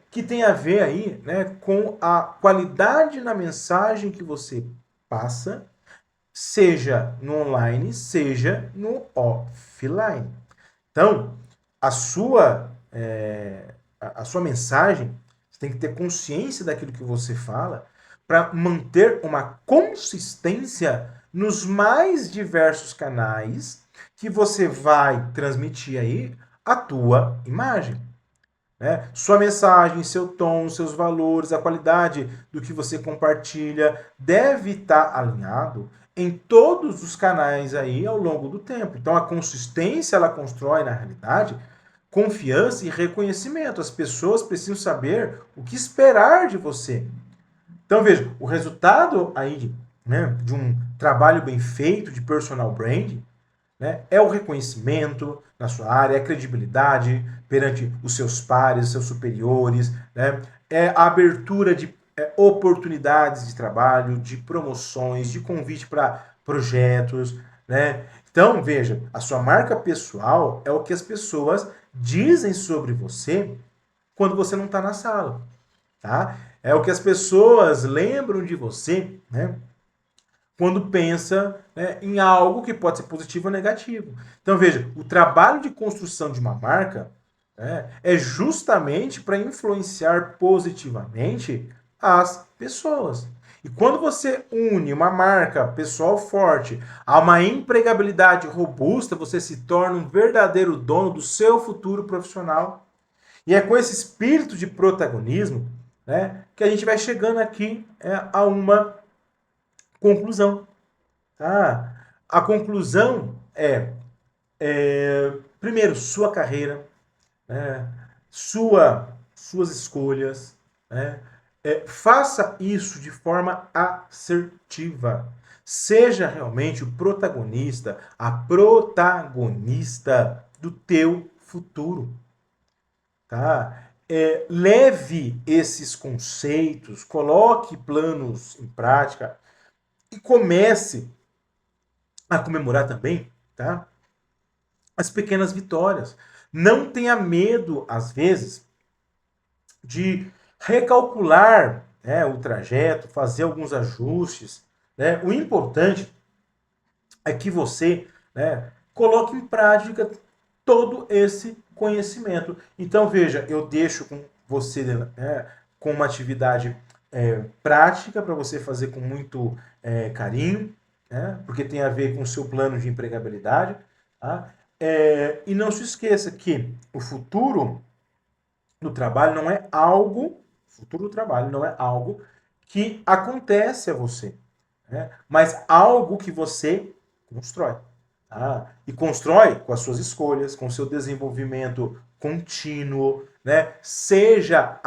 Que tem a ver aí, né, com a qualidade na mensagem que você passa, seja no online, seja no offline. Então, a sua, a sua mensagem, você tem que ter consciência daquilo que você fala para manter uma consistência nos mais diversos canais que você vai transmitir aí a tua imagem. Né? Sua mensagem, seu tom, seus valores, a qualidade do que você compartilha deve estar alinhado em todos os canais aí ao longo do tempo. Então a consistência ela constrói na realidade confiança e reconhecimento. As pessoas precisam saber o que esperar de você. Então veja, o resultado aí, né, de um trabalho bem feito de personal branding, né, é o reconhecimento na sua área, é a credibilidade perante os seus pares, os seus superiores, né, é a abertura de oportunidades de trabalho, de promoções, de convite para projetos, né? Então, veja, a sua marca pessoal é o que as pessoas dizem sobre você quando você não está na sala, tá? É o que as pessoas lembram de você, né? Quando pensa, né, em algo que pode ser positivo ou negativo. Então, veja, o trabalho de construção de uma marca, né, é justamente para influenciar positivamente as pessoas. E quando você une uma marca pessoal forte a uma empregabilidade robusta, você se torna um verdadeiro dono do seu futuro profissional. E é com esse espírito de protagonismo, né, que a gente vai chegando aqui a uma conclusão. Tá? A conclusão primeiro, sua carreira, né? Suas escolhas. Né? Faça isso de forma assertiva. Seja realmente o protagonista, a protagonista do teu futuro. Tá? Leve esses conceitos, coloque planos em prática e comece a comemorar também, tá? As pequenas vitórias. Não tenha medo, às vezes, de recalcular, né, o trajeto, fazer alguns ajustes. Né? O importante é que você, né, coloque em prática todo esse conhecimento. Então, veja, eu deixo com você, né, com uma atividade prática para você fazer com muito carinho, né, porque tem a ver com o seu plano de empregabilidade. Tá? E não se esqueça que o futuro do trabalho não é algo, que acontece a você, né, mas algo que você constrói. E constrói com as suas escolhas, com o seu desenvolvimento contínuo, né? Seja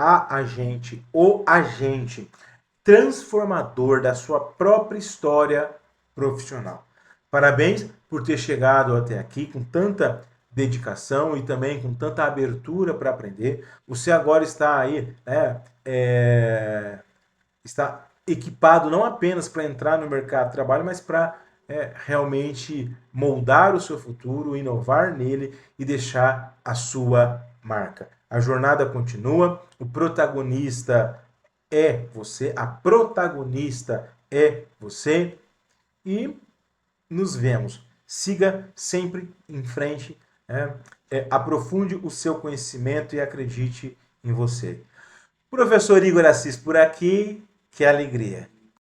o agente. transformador da sua própria história profissional. Parabéns por ter chegado até aqui com tanta dedicação e também com tanta abertura para aprender. Você agora está aí, né, está equipado não apenas para entrar no mercado de trabalho, mas para realmente moldar o seu futuro, inovar nele e deixar a sua marca. A jornada continua, o protagonista é você, a protagonista é você e nos vemos. Siga sempre em frente, aprofunde o seu conhecimento e acredite em você. Professor Igor Assis por aqui, que alegria!